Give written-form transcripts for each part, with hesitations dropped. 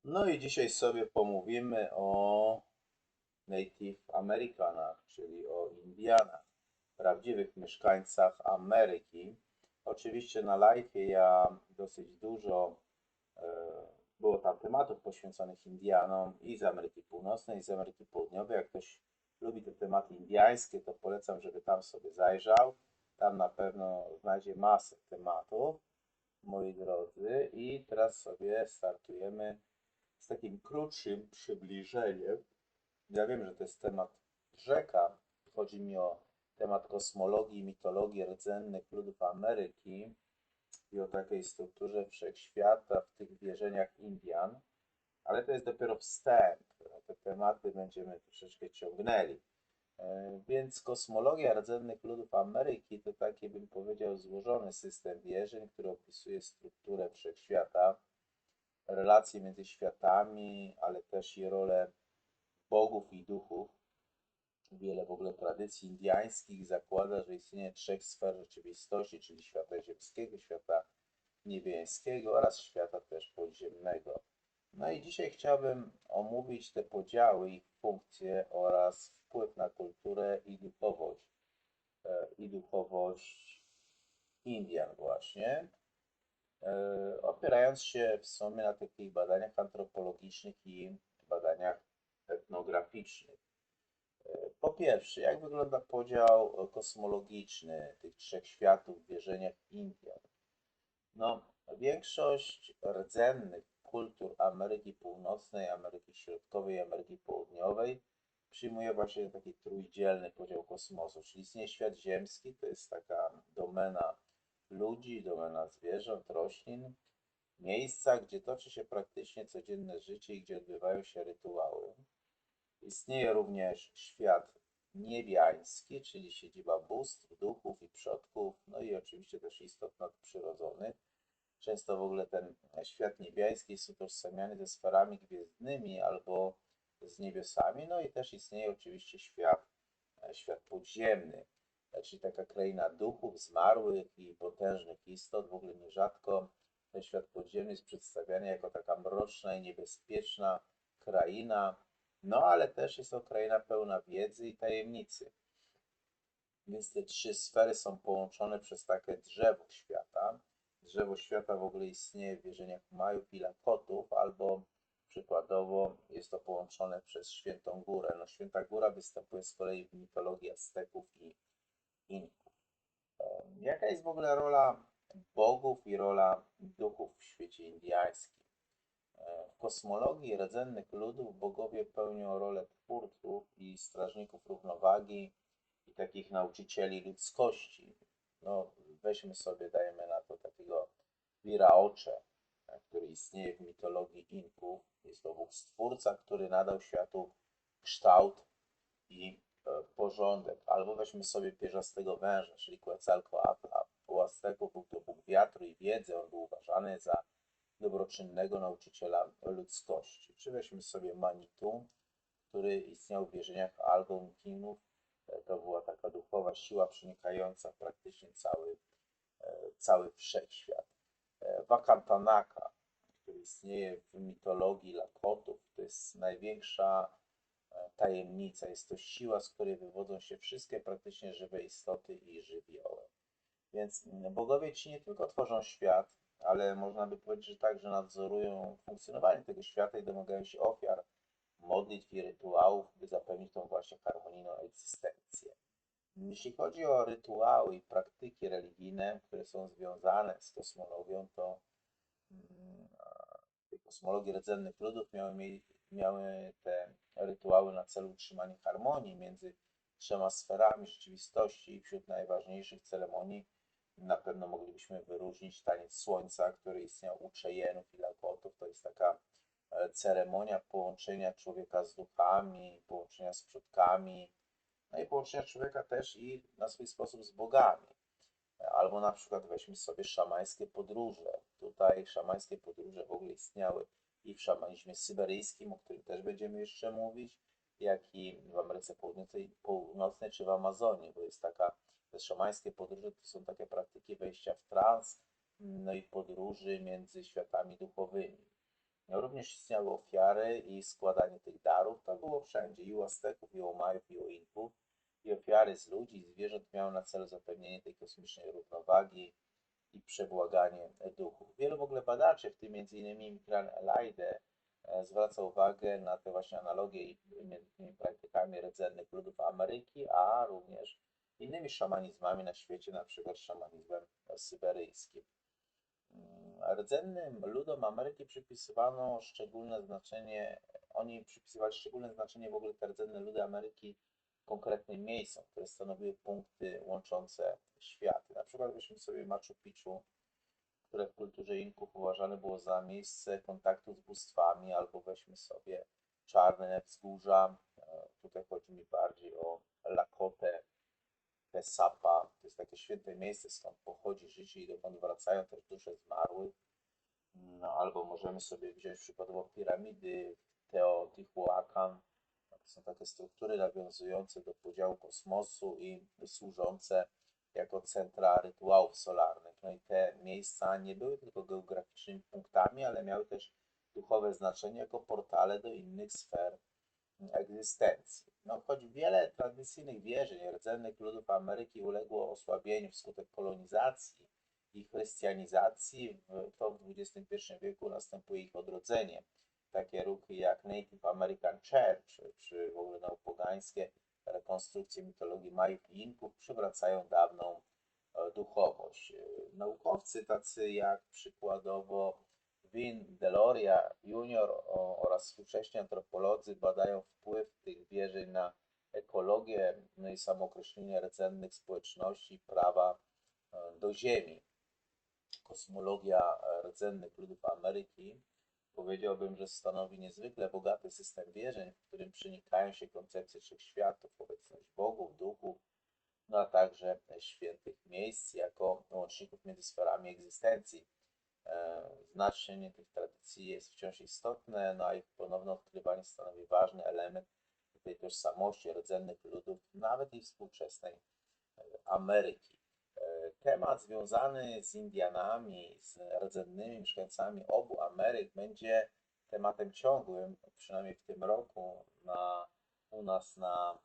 No i dzisiaj sobie pomówimy o Native Americanach, czyli o Indianach, prawdziwych mieszkańcach Ameryki. Oczywiście na live ja dosyć dużo e, było tam tematów poświęconych Indianom i z Ameryki Północnej, i z Ameryki Południowej. Jak ktoś lubi te tematy indiańskie, to polecam, żeby tam sobie zajrzał. Tam na pewno znajdzie masę tematów, moi drodzy. I teraz sobie startujemy z takim krótszym przybliżeniem. Ja wiem, że to jest temat rzeka. Chodzi mi o temat kosmologii i mitologii rdzennych ludów Ameryki i o takiej strukturze wszechświata w tych wierzeniach Indian, ale to jest dopiero wstęp. Te tematy będziemy troszeczkę ciągnęli. Więc kosmologia rdzennych ludów Ameryki to taki, bym powiedział, złożony system wierzeń, który opisuje strukturę wszechświata, relacje między światami, ale też i rolę bogów i duchów. Wiele w ogóle tradycji indiańskich zakłada, że istnieje trzech sfer rzeczywistości, czyli świata ziemskiego, świata niebieskiego oraz świata też podziemnego. No i dzisiaj chciałbym omówić te podziały, ich funkcje oraz wpływ na kulturę i duchowość Indian właśnie, opierając się w sumie na takich badaniach antropologicznych i badaniach etnograficznych. Po pierwsze, jak wygląda podział kosmologiczny tych trzech światów w wierzeniach Indian? No, większość rdzennych kultur Ameryki Północnej, Ameryki Środkowej i Ameryki Południowej przyjmuje właśnie taki trójdzielny podział kosmosu, czyli istnieje świat ziemski, to jest taka domena ludzi, domena zwierząt, roślin, miejsca, gdzie toczy się praktycznie codzienne życie i gdzie odbywają się rytuały. Istnieje również świat niebiański, czyli siedziba bóstw, duchów i przodków, no i oczywiście też istot nadprzyrodzonych. Często w ogóle ten świat niebiański jest utożsamiany ze sferami gwiezdnymi albo z niebiosami, no i też istnieje oczywiście świat podziemny, czyli taka kraina duchów, zmarłych i potężnych istot. W ogóle nierzadko ten świat podziemny jest przedstawiany jako taka mroczna i niebezpieczna kraina, no ale też jest to kraina pełna wiedzy i tajemnicy. Więc te trzy sfery są połączone przez takie drzewo świata. Drzewo świata w ogóle istnieje w wierzeniach Majów i Lakotów, albo przykładowo jest to połączone przez Świętą Górę. No, Święta Góra występuje z kolei w mitologii Azteków i Inków. Jaka jest w ogóle rola bogów i rola duchów w świecie indyjskim? W kosmologii rdzennych ludów bogowie pełnią rolę twórców i strażników równowagi i takich nauczycieli ludzkości. No, weźmy sobie, dajemy na to takiego Viraocze, który istnieje w mitologii Inków. Jest to Bóg stwórca, który nadał światu kształt i porządek. Albo weźmy sobie pierzastego węża, czyli Quetzalcoatla. U Azteków był to Bóg wiatru i wiedzy. On był uważany za dobroczynnego nauczyciela ludzkości. Czy weźmy sobie Manitu, który istniał w wierzeniach Algonkinów. To była taka duchowa siła przenikająca praktycznie cały wszechświat. Wakantanaka, który istnieje w mitologii Lakotów, to jest największa tajemnica. Jest to siła, z której wywodzą się wszystkie praktycznie żywe istoty i żywioły. Więc bogowie ci nie tylko tworzą świat, ale można by powiedzieć, że także nadzorują funkcjonowanie tego świata i domagają się ofiar, modlitw i rytuałów, by zapewnić tą właśnie harmonijną egzystencję. Jeśli chodzi o rytuały i praktyki religijne, które są związane z kosmologią, to tej kosmologii rdzennych ludów miały te rytuały na celu utrzymanie harmonii między trzema sferami rzeczywistości i wśród najważniejszych ceremonii na pewno moglibyśmy wyróżnić taniec słońca, który istniał u Cheyenów i Lakotów. To jest taka ceremonia połączenia człowieka z duchami, połączenia z przodkami, no i połączenia człowieka też i na swój sposób z bogami. Albo na przykład weźmy sobie szamańskie podróże. Tutaj szamańskie podróże w ogóle istniały i w szamanizmie syberyjskim, o którym też będziemy jeszcze mówić, jak i w Ameryce Północnej czy w Amazonii, bo jest te szamańskie podróże to są takie praktyki wejścia w trans, no i podróży między światami duchowymi. Również istniały ofiary i składanie tych darów. To było wszędzie, i u Azteków, i u Majów, i u Inków. I ofiary z ludzi, i zwierząt miały na celu zapewnienie tej kosmicznej równowagi i przebłaganie duchów. Wielu w ogóle badaczy, w tym m.in. Migran Elaide, zwraca uwagę na te właśnie analogie między tymi praktykami rdzennych ludów Ameryki, a również innymi szamanizmami na świecie, na przykład szamanizmem syberyjskim. Rdzennym ludom Ameryki przypisywano szczególne znaczenie, oni przypisywali szczególne znaczenie w ogóle te rdzenne ludy Ameryki konkretnym miejscom, które stanowiły punkty łączące światy. Na przykład weźmy sobie Machu Picchu, które w kulturze Inków uważane było za miejsce kontaktu z bóstwami, albo weźmy sobie Czarne Wzgórza, tutaj chodzi mi bardziej o Lakotę, Tesapa, to jest takie święte miejsce, skąd pochodzi życie i dokąd wracają też dusze zmarłych. No, albo możemy sobie wziąć przykładowo piramidy w Teotihuacan. To są takie struktury nawiązujące do podziału kosmosu i służące jako centra rytuałów solarnych. No i te miejsca nie były tylko geograficznymi punktami, ale miały też duchowe znaczenie jako portale do innych sfer egzystencji. No, choć wiele tradycyjnych wierzeń rdzennych ludów Ameryki uległo osłabieniu wskutek kolonizacji i chrystianizacji, to w XXI wieku następuje ich odrodzenie. Takie ruchy jak Native American Church, czy w ogóle neopogańskie rekonstrukcje mitologii Majów i Inków przywracają dawną duchowość. Naukowcy tacy jak przykładowo Vin Deloria Jr. oraz współcześni antropolodzy badają wpływ tych wierzeń na ekologię, no i samookreślenie rdzennych społeczności, prawa do ziemi. Kosmologia rdzennych ludów Ameryki, powiedziałbym, że stanowi niezwykle bogaty system wierzeń, w którym przenikają się koncepcje trzech światów, obecność bogów, duchów, no a także świętych miejsc jako łączników między sferami egzystencji. Znaczenie tych tradycji jest wciąż istotne, no a ich ponowne odkrywanie stanowi ważny element tej tożsamości rdzennych ludów, nawet i współczesnej Ameryki. Temat związany z Indianami, z rdzennymi mieszkańcami obu Ameryk będzie tematem ciągłym, przynajmniej w tym roku u nas na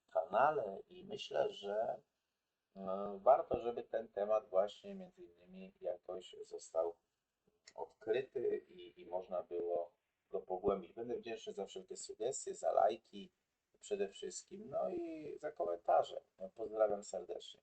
kanale i myślę, że warto, żeby ten temat właśnie między innymi jakoś został odkryty i można było go pogłębić. Będę wdzięczny za wszelkie sugestie, za lajki przede wszystkim, no i za komentarze. Pozdrawiam serdecznie.